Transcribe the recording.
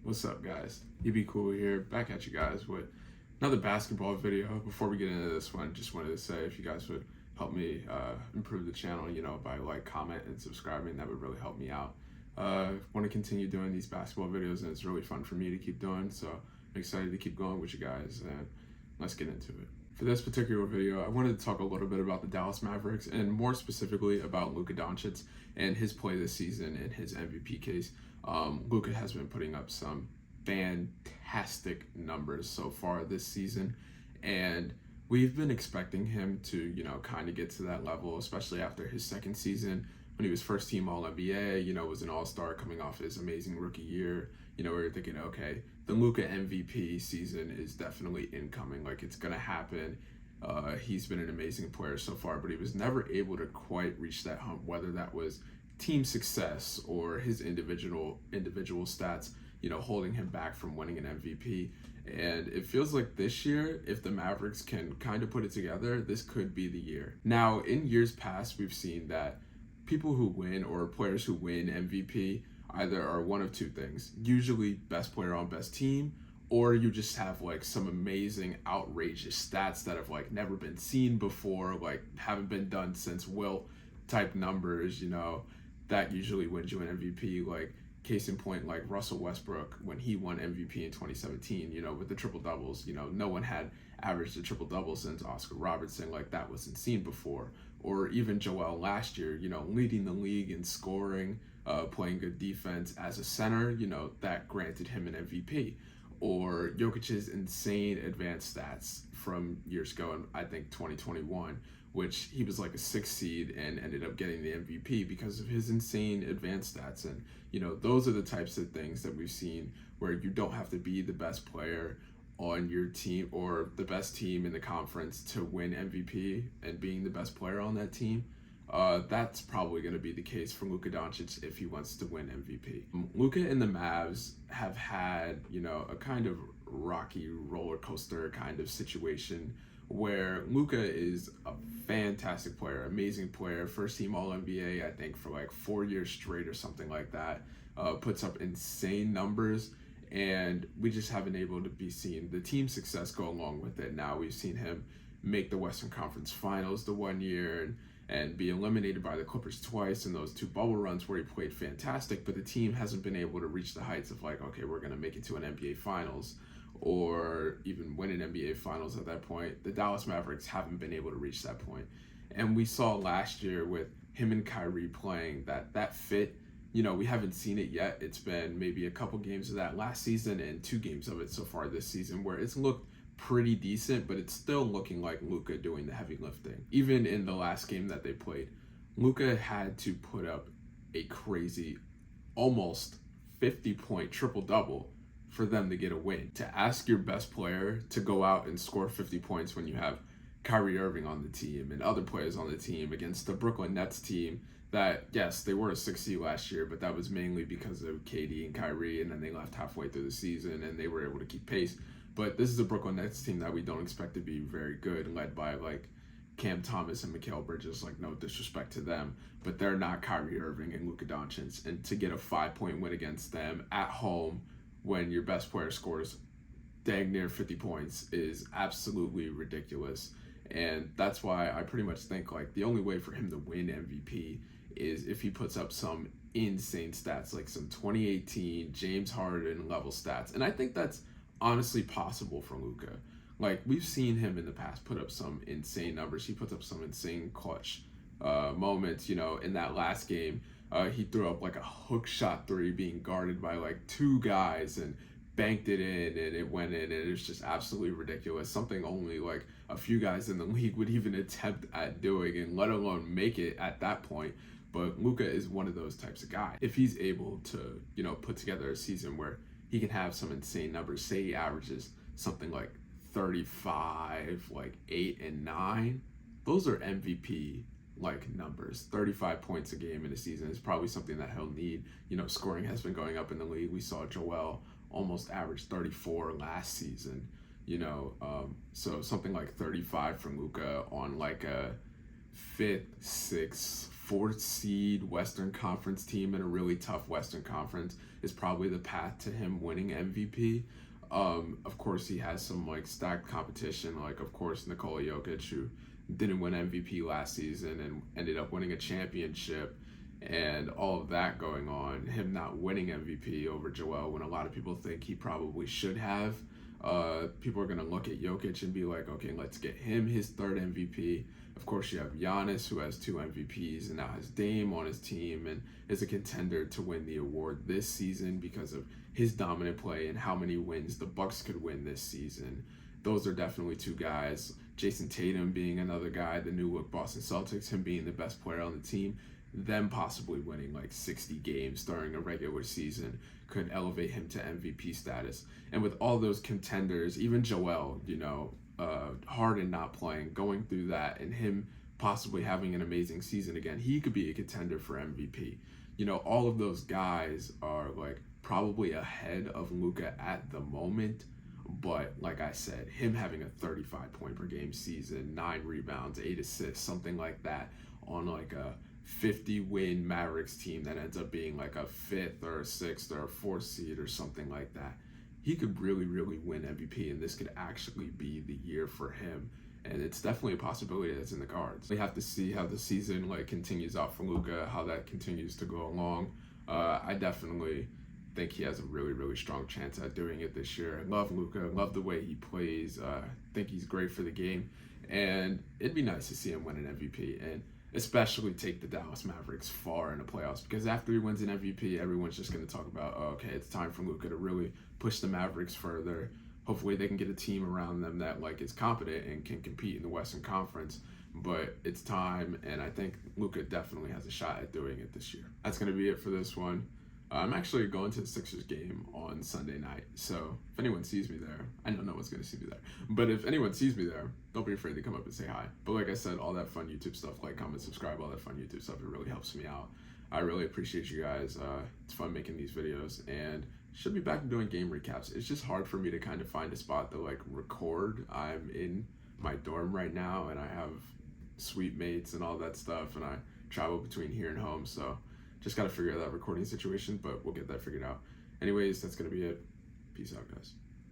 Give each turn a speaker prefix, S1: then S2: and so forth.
S1: What's up, guys? EB Cool here, back at you guys with another basketball video. Before we get into this one, just wanted to say if you guys would help me improve the channel, by comment and subscribing, that would really help me out. Want to continue doing these basketball videos, and it's really fun for me to keep doing, so I'm excited to keep going with you guys, and let's get into it. For this particular video, I wanted to talk a little bit about the Dallas Mavericks, and more specifically about Luka Doncic and his play this season and his MVP case. Luka has been putting up some fantastic numbers so far this season, and we've been expecting him to, kind of get to that level, especially after his second season when he was first team All-NBA, was an all-star coming off his amazing rookie year. We were thinking, okay, the Luka MVP season is definitely incoming, like it's gonna happen. He's been an amazing player so far, but he was never able to quite reach that hump, whether that was team success or his individual stats, holding him back from winning an MVP. And it feels like this year, if the Mavericks can kind of put it together, this could be the year. Now, in years past, we've seen that people who win or players who win MVP either are one of two things, usually best player on best team, or you just have like some amazing outrageous stats that have like never been seen before, like haven't been done since Wilt type numbers, that usually wins you an MVP. Like case in point, like Russell Westbrook when he won MVP in 2017, with the triple doubles, no one had averaged a triple double since Oscar Robertson, like that wasn't seen before. Or even Joel last year, leading the league in scoring, playing good defense as a center, that granted him an MVP. Or Jokic's insane advanced stats from years ago in, I think, 2021, which he was like a 6th seed and ended up getting the MVP because of his insane advanced stats. And, those are the types of things that we've seen where you don't have to be the best player on your team or the best team in the conference to win MVP and being the best player on that team. That's probably going to be the case for Luka Doncic if he wants to win MVP. Luka and the Mavs have had, a kind of rocky roller coaster kind of situation where Luka is a fantastic player, amazing player, first team All-NBA, I think for like 4 years straight or something like that, puts up insane numbers. And we just haven't able to be seeing the team success go along with it. Now we've seen him make the Western Conference Finals the 1 year and be eliminated by the Clippers twice in those 2 bubble runs where he played fantastic, but the team hasn't been able to reach the heights of like, okay, we're going to make it to an NBA Finals or even win an NBA Finals at that point. The Dallas Mavericks haven't been able to reach that point. And we saw last year with him and Kyrie playing that fit, we haven't seen it yet. It's been maybe a couple games of that last season and 2 games of it so far this season where it's looked pretty decent, but it's still looking like Luka doing the heavy lifting. Even in the last game that they played, Luka had to put up a crazy, almost 50-point triple-double for them to get a win. To ask your best player to go out and score 50 points when you have Kyrie Irving on the team and other players on the team against the Brooklyn Nets team that, yes, they were a 6th seed last year, but that was mainly because of KD and Kyrie, and then they left halfway through the season and they were able to keep pace. But this is a Brooklyn Nets team that we don't expect to be very good, led by like Cam Thomas and Mikal Bridges, like no disrespect to them, but they're not Kyrie Irving and Luka Doncic. And to get a 5-point win against them at home when your best player scores dang near 50 points is absolutely ridiculous. And that's why I pretty much think like the only way for him to win MVP is if he puts up some insane stats, like some 2018 James Harden level stats. And I think that's honestly possible for Luka. Like we've seen him in the past put up some insane numbers. He puts up some insane clutch moments, in that last game. He threw up like a hook shot 3 being guarded by like 2 guys and banked it in and it went in, and it's just absolutely ridiculous. Something only like a few guys in the league would even attempt at doing, and let alone make it at that point. But Luka is one of those types of guys. If he's able to, put together a season where he can have some insane numbers, say he averages something like 35, like 8 and 9, those are MVP like numbers. 35 points a game in a season is probably something that he'll need. Scoring has been going up in the league. We saw Joel almost average 34 last season, so something like 35 from Luka on like a 5th, 6th, 4th seed Western Conference team in a really tough Western Conference is probably the path to him winning MVP. Of course, he has some like stacked competition, like of course Nikola Jokic, who didn't win MVP last season and ended up winning a championship, and all of that going on. Him not winning MVP over Joel when a lot of people think he probably should have. People are gonna look at Jokic and be like, okay, let's get him his third MVP. Of course, you have Giannis, who has 2 MVPs and now has Dame on his team and is a contender to win the award this season because of his dominant play and how many wins the Bucks could win this season. Those are definitely 2 guys. Jason Tatum being another guy, the new look Boston Celtics, him being the best player on the team, them possibly winning like 60 games during a regular season could elevate him to MVP status. And with all those contenders, even Joel, Harden not playing, going through that, and him possibly having an amazing season again, he could be a contender for MVP. All of those guys are like probably ahead of Luka at the moment. But like I said, him having a 35 point per game season, 9 rebounds, 8 assists, something like that on like a 50 win Mavericks team that ends up being like a 5th or a 6th or a 4th seed or something like that. He could really, really win MVP, and this could actually be the year for him. And it's definitely a possibility that's in the cards. We have to see how the season continues out for Luka, how that continues to go along. I definitely think he has a really, really strong chance at doing it this year. I love Luka, love the way he plays. Think he's great for the game, and it'd be nice to see him win an MVP, and especially take the Dallas Mavericks far in the playoffs, because after he wins an MVP, everyone's just going to talk about, oh, okay, it's time for Luka to really push the Mavericks further. Hopefully they can get a team around them that is competent and can compete in the Western Conference. But it's time, and I think Luka definitely has a shot at doing it this year. That's going to be it for this one. I'm actually going to the Sixers game on Sunday night, so if anyone sees me there, I know no one's going to see me there, but if anyone sees me there, don't be afraid to come up and say hi. But like I said, all that fun YouTube stuff, like, comment, subscribe, all that fun YouTube stuff, it really helps me out. I really appreciate you guys. It's fun making these videos, and should be back doing game recaps. It's just hard for me to kind of find a spot to record. I'm in my dorm right now, and I have suite mates and all that stuff, and I travel between here and home, so just got to figure out that recording situation, but we'll get that figured out. Anyways, that's going to be it. Peace out, guys.